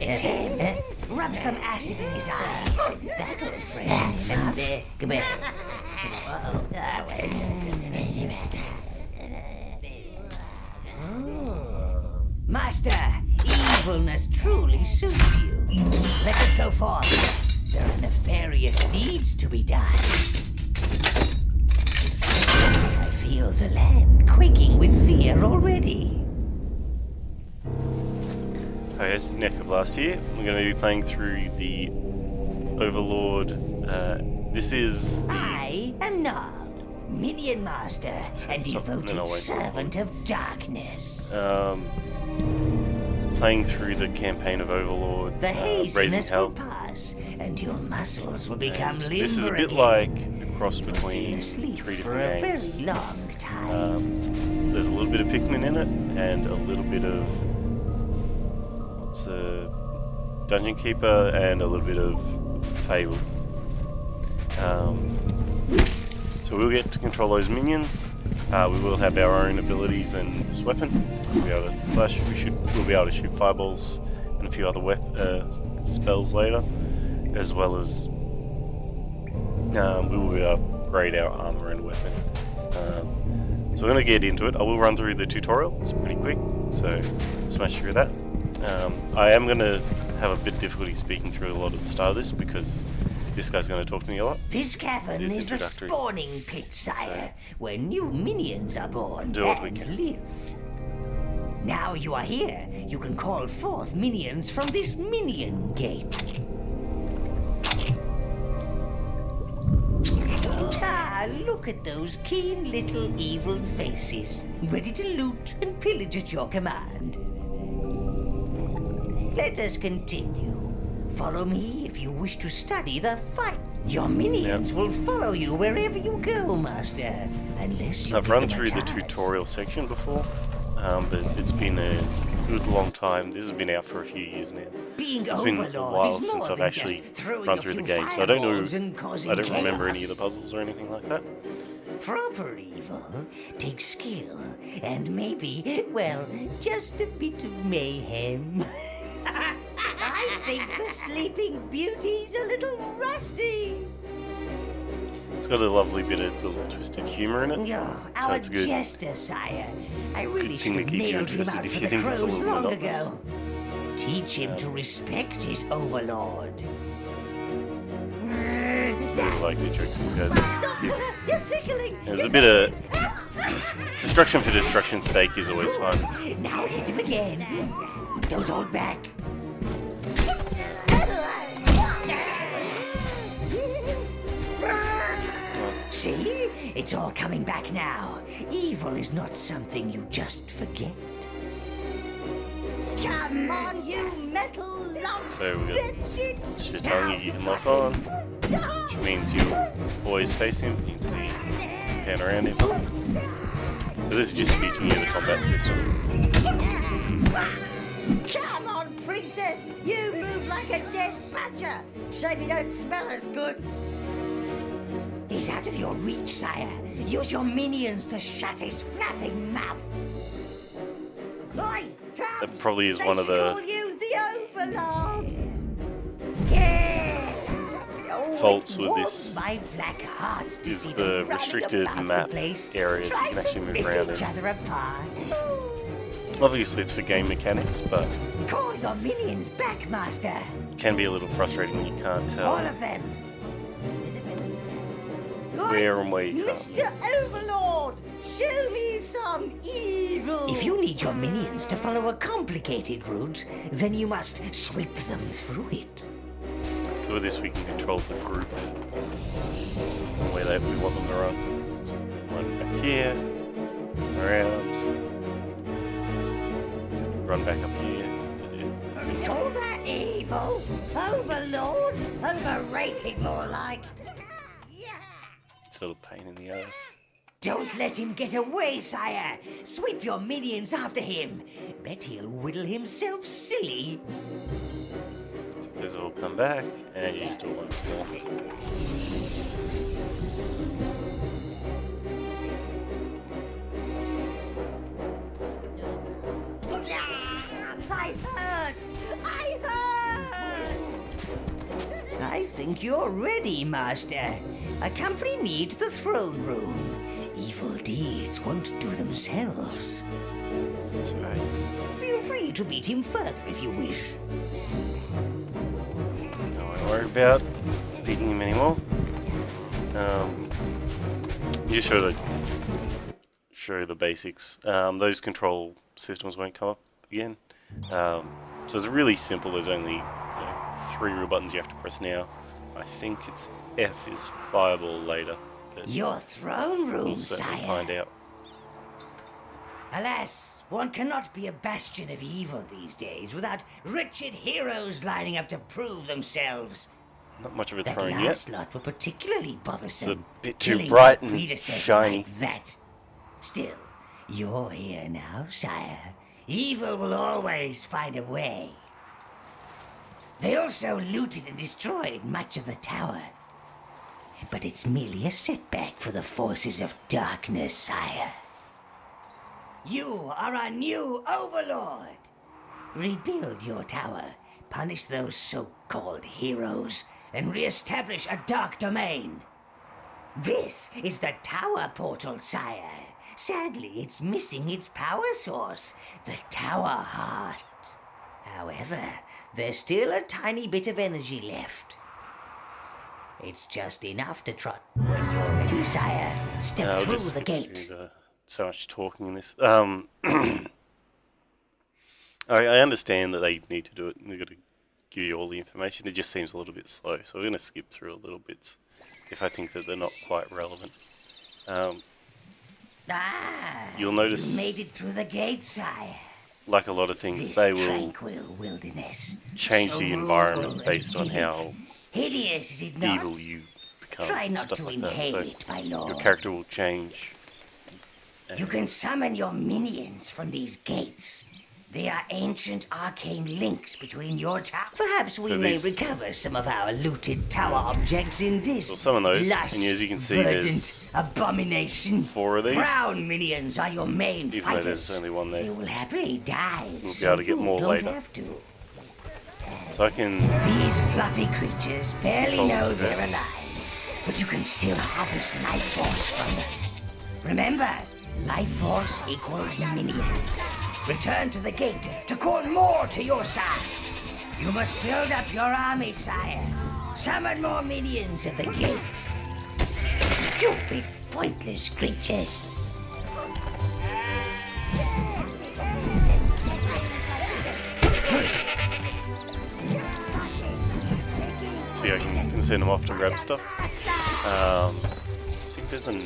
It's him. Rub some acid in his eyes. That'll freshen him up. Master, evilness truly suits you. Let us go forth. There are nefarious deeds to be done. I feel the land quaking with fear already. Hi guys, Nick of last year. We're going to be playing through the Overlord. This is the... I am Nog, Minion Master and devoted servant of darkness. Playing through the campaign of Overlord, the raising haziness hell. will pass, and your muscles will become limber. This is a bit again. like a cross between Sleep 3 for different a games. very long time. There's a little bit of Pikmin in it, and a little bit of... It's a Dungeon Keeper, and a little bit of Fable. So we'll get to control those minions. We will have our own abilities and this weapon. We'll be able to slash. We'll be able to shoot fireballs and a few other spells later, as well as we will be able to upgrade our armor and weapon. So we're going to get into it. I will run through the tutorial. It's pretty quick, so smash through that. I am going to have a bit of difficulty speaking through a lot at the start of this because this guy's going to talk to me a lot. This cavern is the spawning pit, sire, where new minions are born and live. Now you are here, you can call forth minions from this minion gate. Ah, look at those keen little evil faces, ready to loot and pillage at your command. Let us continue. Follow me if you wish to study the fight. Your minions will follow you wherever you go, Master. Unless you I've run through the tutorial section before, but it's been a good long time. This has been out for a few years now. It's been a while since I've actually run through the game, so I don't know. I don't remember any of the puzzles or anything like that. Proper evil takes skill and maybe, well, just a bit of mayhem. I think the Sleeping Beauty's a little rusty. It's got a lovely bit of little twisted humour in it. So it's good. Jester, sire. I really should have nailed him out if you think it's a little long ago. Teach him to respect his overlord. I really like the jokes these guys give. You're tickling. There's a bit of destruction for destruction's sake is always fun. Now hit him again. Don't hold back. See? It's all coming back now. Evil is not something you just forget. Come on, you metal lump! So it's just telling you can lock on, which means you always face him. You can see pan around him. So this is just teaching you the combat system. Come on, princess! You move like a dead badger! Shame you don't smell as good. He's out of your reach, sire. Use your minions to shut his flapping mouth. That probably is one of the faults with this is the restricted map area that you can actually move around in. Obviously it's for game mechanics, but call your minions back, Master. It can be a little frustrating when you can't tell all of them. where and where you can't. Mr. Overlord, show me some evil. If you need your minions to follow a complicated route, then you must sweep them through it. So with this we can control the group the way that we want them to run. So one back here, around, run back up here. Call that evil? Overlord? Overrated more like. It's a little pain in the ass. Don't let him get away, sire! Sweep your minions after him! Bet he'll whittle himself silly. So those all come back, and you just do it once more. I think you're ready, Master. Accompany me to the throne room. Evil deeds won't do themselves. That's right. Feel free to meet him further if you wish. Don't worry about beating him anymore. You should show the basics. Those control systems won't come up again. So it's really simple. There's only 3 real buttons you have to press now. I think it's F is fireball later. But Your throne room, we'll certainly sire. find out. Alas, one cannot be a bastion of evil these days without wretched heroes lining up to prove themselves. Not much of a That throne last yet. lot were particularly bothersome. It's a bit too killing bright their and predecessor shiny. Like that. Still, you're here now, sire. Evil will always find a way. They also looted and destroyed much of the tower. But it's merely a setback for the forces of darkness, sire. You are our new Overlord. Rebuild your tower, punish those so-called heroes, and re-establish a dark domain. This is the tower portal, sire. Sadly, it's missing its power source, the tower heart. However, there's still a tiny bit of energy left. It's just enough to trot when you're ready, sire. Step I'll through just the skip gate. through so much talking in this. I understand that they need to do it and they've got to give you all the information. It just seems a little bit slow, so we're going to skip through a little bit if I think that they're not quite relevant. You'll notice, You made it through the gate, sire. like a lot of things, This they will tranquil wilderness. change So the environment rural based on and how hideous, is it not? evil you become, Try not stuff to like that. So inhale it, my lord. your character will change. You can summon your minions from these gates. They are ancient arcane links between your towers. Perhaps we So may these- recover some of our looted tower objects in this. Well, some of those, lush, and as you can see, verdant there's abomination. 4 of these. Brown minions are your main Even though fighters. there's only one there. They will happily die. We'll be so able to get you more don't later. Have to. So I can These fluffy creatures barely Control know to they're that. alive, but you can still harvest life force from them. Remember, life force equals minions. Return to the gate to call more to your side. You must build up your army, sire. Summon more minions at the gate. Stupid, pointless creatures. see I can send them off to grab stuff. I think there's an...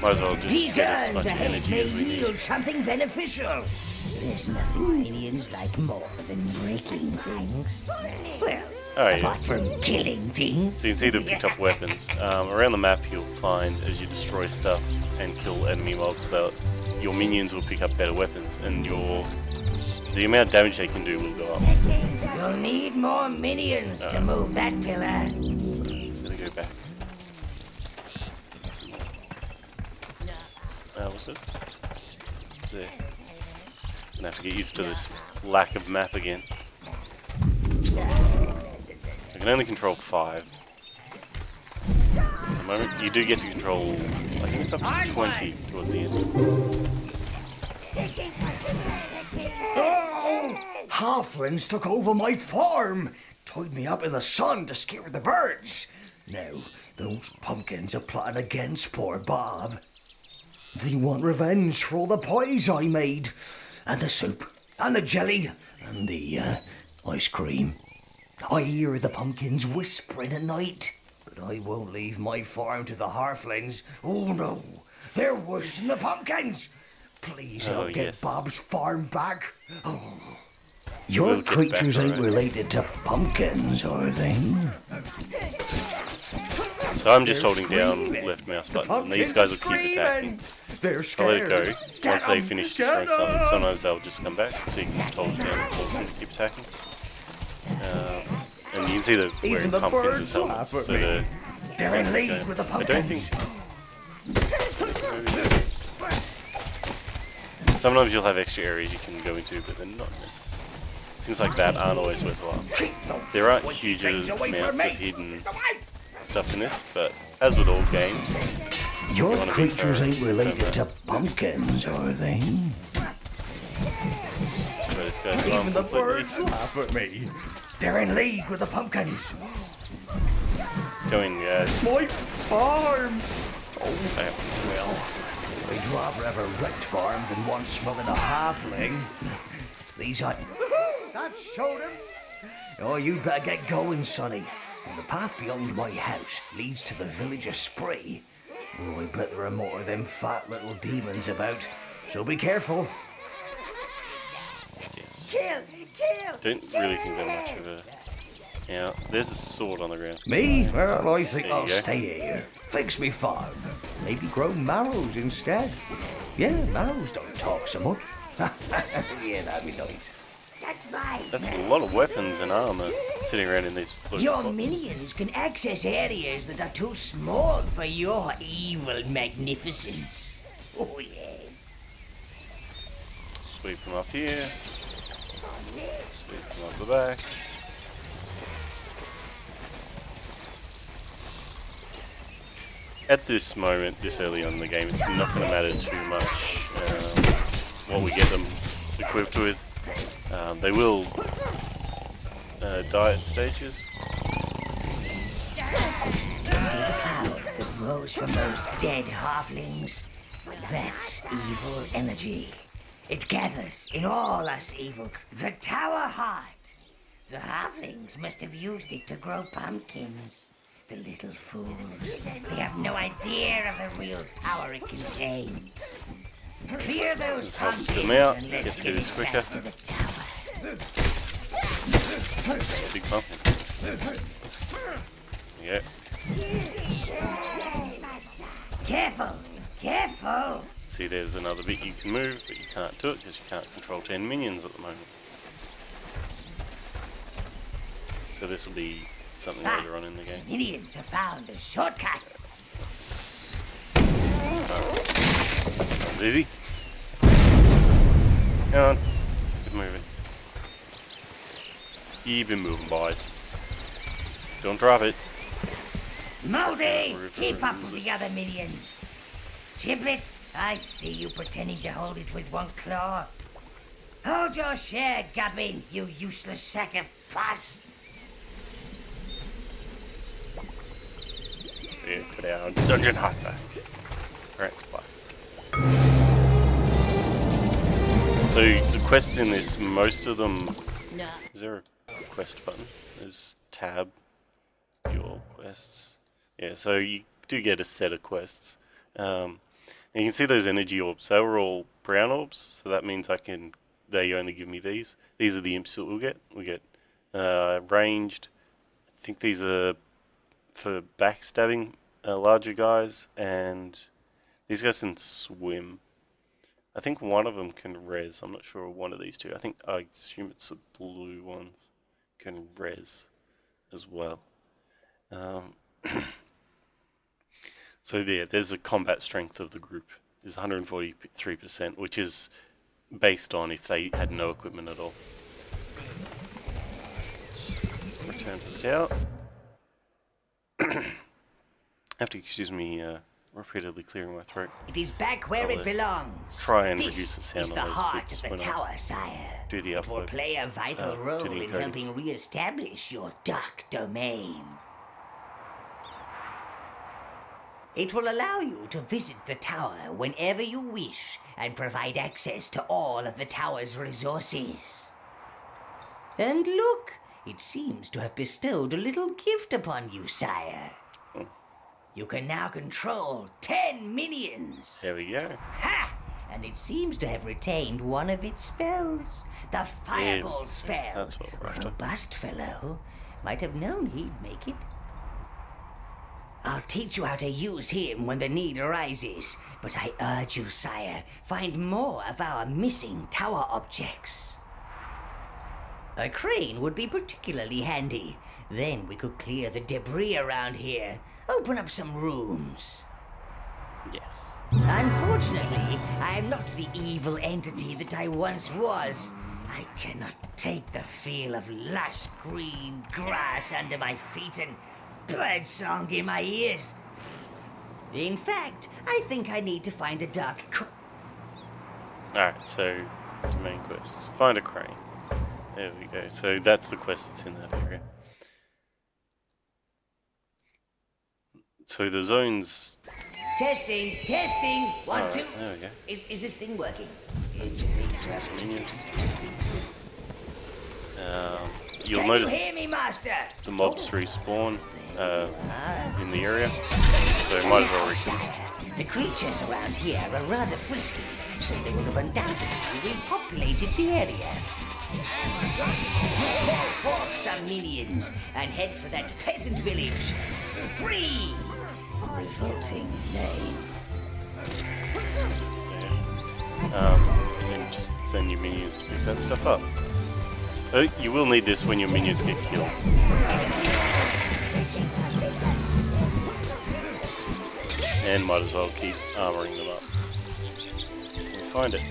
Might as well just These get as urns much ahead energy may as we yield need. something beneficial. There's nothing minions like more than breaking things. Well, Oh, yeah. apart from killing things. So you can see they've picked up weapons. Around the map you'll find, as you destroy stuff and kill enemy mobs, that your minions will pick up better weapons, and the amount of damage they can do will go up. You'll need more minions to move that pillar. I'm gonna go back. What's it? There. Gonna have to get used to this lack of map again. I can only control 5. At the moment, you do get to control, I think it's up to 20 towards the end. Oh! Halflings took over my farm! Tied me up in the sun to scare the birds! Now, those pumpkins are plotting against poor Bob. They want revenge for all the pies I made, and the soup, and the jelly, and the ice cream. I hear the pumpkins whispering at night, but I won't leave my farm to the halflings. Oh no, they're worse than the pumpkins! Please Oh, help get yes. Bob's farm back. Oh. We'll Your get back, creatures ain't alright. related to pumpkins, are they? So I'm just holding down left mouse button, and these guys will keep attacking. They're I'll scared. let it go. Once they Get 'em, finish get destroying something, 'em. sometimes they'll just come back, so you can just hold it down and force them to keep attacking. And you can see they're wearing Even the pumpkins birds as helmets, laugh at so me. the They're in defense is league going. with the I don't pumpkins. think... Sometimes you'll have extra areas you can go into, but they're not necessary. things like that aren't always worthwhile. There aren't huge amounts of hidden stuff in this, but as with all games, Your wanna be creatures thorough, ain't related don't to pumpkins, are they? destroy this guy's farm Even the completely. birds laugh at me. They're in league with the pumpkins. Go in, guys. My farm! Okay. Well, I'd rather have a wrecked farm than one smothering a halfling. These are... That showed him! Oh, you better get going, sonny. And the path beyond my house leads to the village of Spree. Oh, I bet there are more of them fat little demons about, so be careful. Yes. Kill! Don't really think they're much of a... Yeah, there's a sword on the ground. Me? Well, I think There you I'll go. stay here. Fix me farm. Maybe grow marrows instead. Yeah, marrows don't talk so much. Yeah, that'd be nice. That's mine! That's a lot of weapons and armor sitting around in these floating Your pots. minions can access areas that are too small for your evil magnificence. Oh yeah. Sweep them up here. Sweep them up the back. At this moment, this early on in the game, it's not going to matter too much what we get them equipped with. They will die at stages. See the cloud that rose from those dead halflings? That's evil energy. It gathers in all us evil. The tower heart. The halflings must have used it to grow pumpkins. The little fools. They have no idea of the real power it contains. Clear those Just help pumpkins them out, and get let's through get this it quicker. back to the tower. Big pumpkin. Yeah. Careful! Careful! See, there's another bit you can move, but you can't do it because you can't control 10 minions at the moment. So this will be something later on in the game. Minions have found a shortcut. That was easy. Come on. Keep moving. Keep it moving, boys. Don't drop it. Moldy! Keep up with the other minions. Giblet, I see you pretending to hold it with one claw. Hold your share, Gubbin, you useless sack of pus. Yeah, put our dungeon heart back. Alright, spot. So the quests in this, most of them... No. Is there a quest button? There's tab. Your quests. Yeah, so you do get a set of quests. And you can see those energy orbs. They were all brown orbs, so that means they only give me these. These are the imps that we'll get. We get ranged. I think these are for backstabbing larger guys, and these guys can swim. I think one of them can res. I'm not sure one of these two. I assume it's the blue ones can res as well. So yeah, there's a combat strength of the group is 143%, which is based on if they had no equipment at all. Let's return to the tower. Have to excuse me repeatedly clearing my throat. It is back where it belongs. Try and This reduce the sound is on the those heart bits of the when I tower, sire. do the It will upload. play a vital to role the in encoding. helping re-establish your dark domain. It will allow you to visit the tower whenever you wish and provide access to all of the tower's resources. And look, it seems to have bestowed a little gift upon you, sire. You can now control 10 minions. There we go. Ha! And it seems to have retained one of its spells. The Fireball spell. That's what we're after. Robust fellow. Might have known he'd make it. I'll teach you how to use him when the need arises. But I urge you, sire, find more of our missing tower objects. A crane would be particularly handy. Then we could clear the debris around here. Open up some rooms. Yes. Unfortunately, I am not the evil entity that I once was. I cannot take the feel of lush green grass under my feet and birdsong in my ears. In fact, I think I need to find a dark Alright, so the main quest. Find a crane. There we go. So that's the quest that's in that area. So the zones... Testing, testing, 1, 2. There we go. Is this thing working? Some minions. You'll Can notice you hear me, Master? the mobs respawn in the area, so you might as well reach them. The creatures around here are rather frisky, so they would have undoubtedly repopulated the area. Call forth some minions and head for that peasant village. Spree! Revolting name. And just send your minions to pick that stuff up. You will need this when your minions get killed. And might as well keep armoring them up. We'll find it.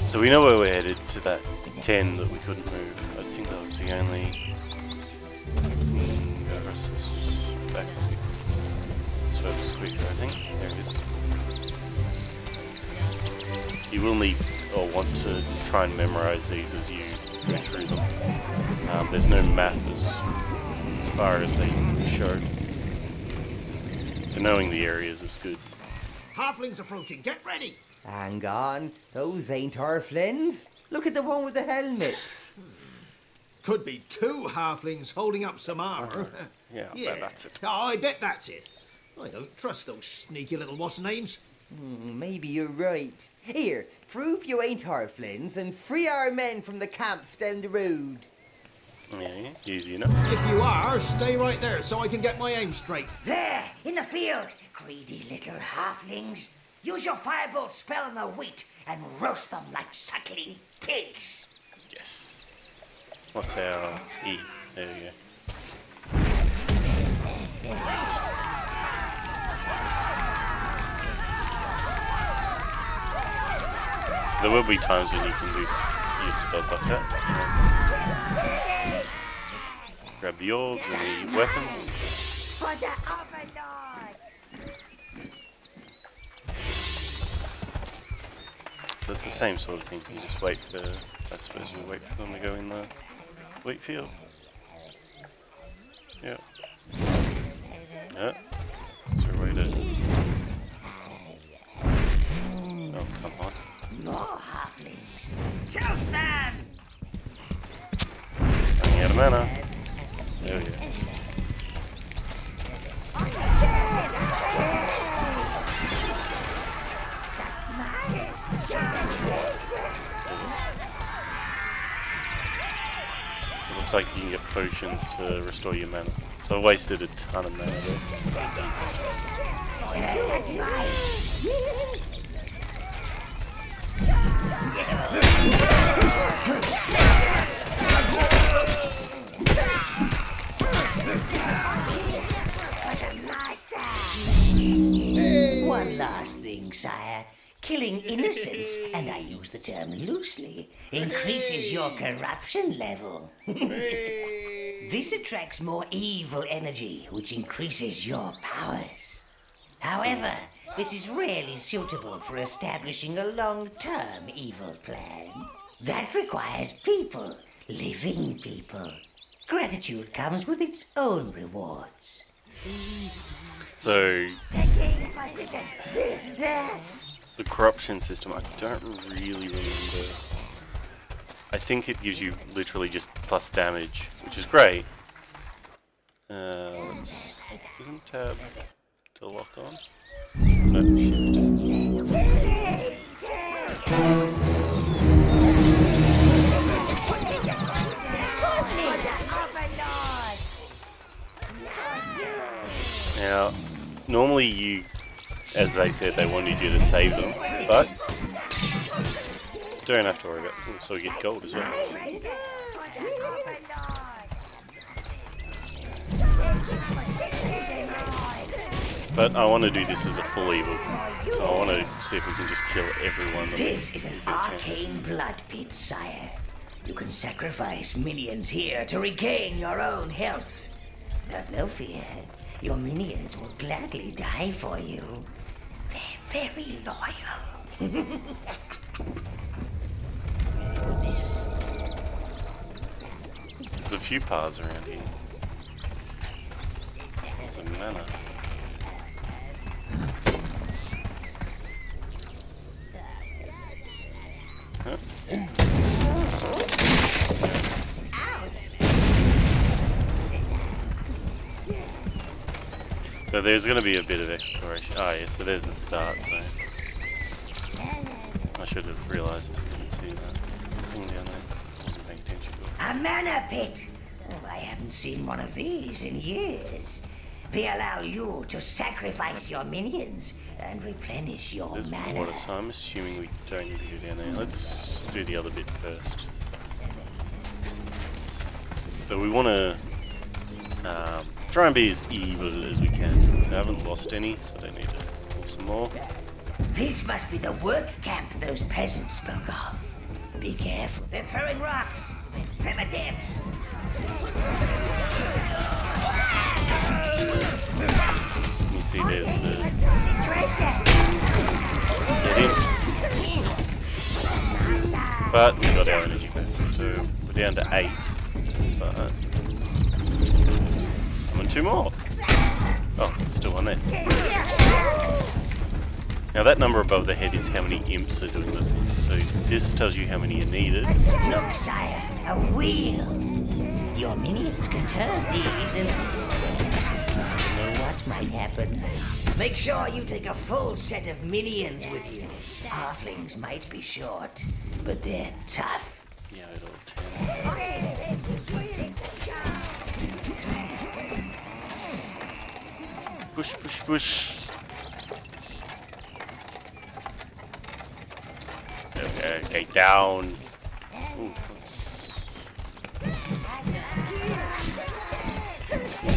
So we know where we're headed, to that 10 that we couldn't move. I think that was the only... back. This way was quicker, I think. There it is. You will need, or want to try and memorize these as you go through them. There's no map as far as they show. So knowing the areas is good. Halflings approaching, get ready! Hang on, those ain't Orphlins. Look at the one with the helmet. Could be 2 halflings holding up some armor. Yeah, I bet that's it. Oh, I bet that's it. I don't trust those sneaky little what's-names. Maybe you're right. Here, prove you ain't Orphlins and free our men from the camps down the road. Yeah, easy enough. If you are, stay right there so I can get my aim straight. There, in the field, greedy little halflings. Use your firebolt spell on the wheat and roast them like suckling pigs. Yes. What's our E? There we go. There will be times when you can use spells like that. Grab the orbs and the weapons. For the Overlord! So it's the same sort of thing. You just wait for, I suppose you wait for them to go in the wheat field. Yeah. Yeah. Is there a way to... Oh, come on. More halflings! Choose them! Running out of mana. There we go. It looks like you can get potions to restore your mana. So I wasted a ton of mana there. One last thing, sire. Killing innocents, and I use the term loosely, increases your corruption level. This attracts more evil energy, which increases your powers. However, this is rarely suitable for establishing a long-term evil plan. That requires people, living people. Gratitude comes with its own rewards. So, the corruption system, I don't really remember. I think it gives you literally just plus damage, which is great. Isn't tab to lock on? No, shift. Now, normally you, as they said, they wanted you to save them, but don't have to worry about them, so we get gold as well. But I want to do this as a full evil, so I want to see if we can just kill everyone. This is an arcane blood pit, sire. You can sacrifice minions here to regain your own health. Have no fear. Your minions will gladly die for you. They're very loyal. There's a few paths around here. There's a mana. Huh? So there's going to be a bit of exploration. Oh yeah, so there's the start zone. I should have realised. Didn't see that thing down there. Wasn't paying attention to it. A mana pit. Oh, I haven't seen one of these in years. They allow you to sacrifice your minions and replenish your There's mana. water, so I'm assuming we don't need to go down there. Let's do the other bit first. So we want to try and be as evil as we can. So I haven't lost any, so I don't need to pull some more. This must be the work camp those peasants spoke of. Be careful. They're throwing rocks. Primitive. You see there's the... Treasure. Get in. But we got our energy back, so we're down to 8. But... summon 2 more. Oh, still one there. Now that number above the head is how many imps are doing the thing. So this tells you how many are needed. Look, sire, a wheel. Your minions can turn these and... know what might happen. Make sure you take a full set of minions with you. Halflings might be short, but they're tough. Yeah, it'll 10. Push, push, push. Okay, okay, down. Ooh, that's...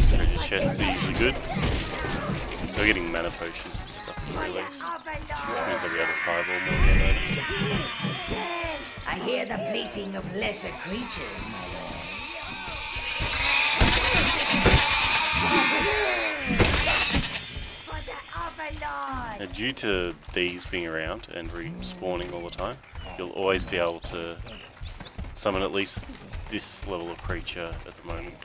Treasure chests are usually good. So we're getting mana potions and stuff at the very least. Means I'll be able to fireball more than that. I hear the bleating of lesser creatures, my lord. For the Overlord! Now, due to these being around and respawning all the time, you'll always be able to summon at least this level of creature at the moment.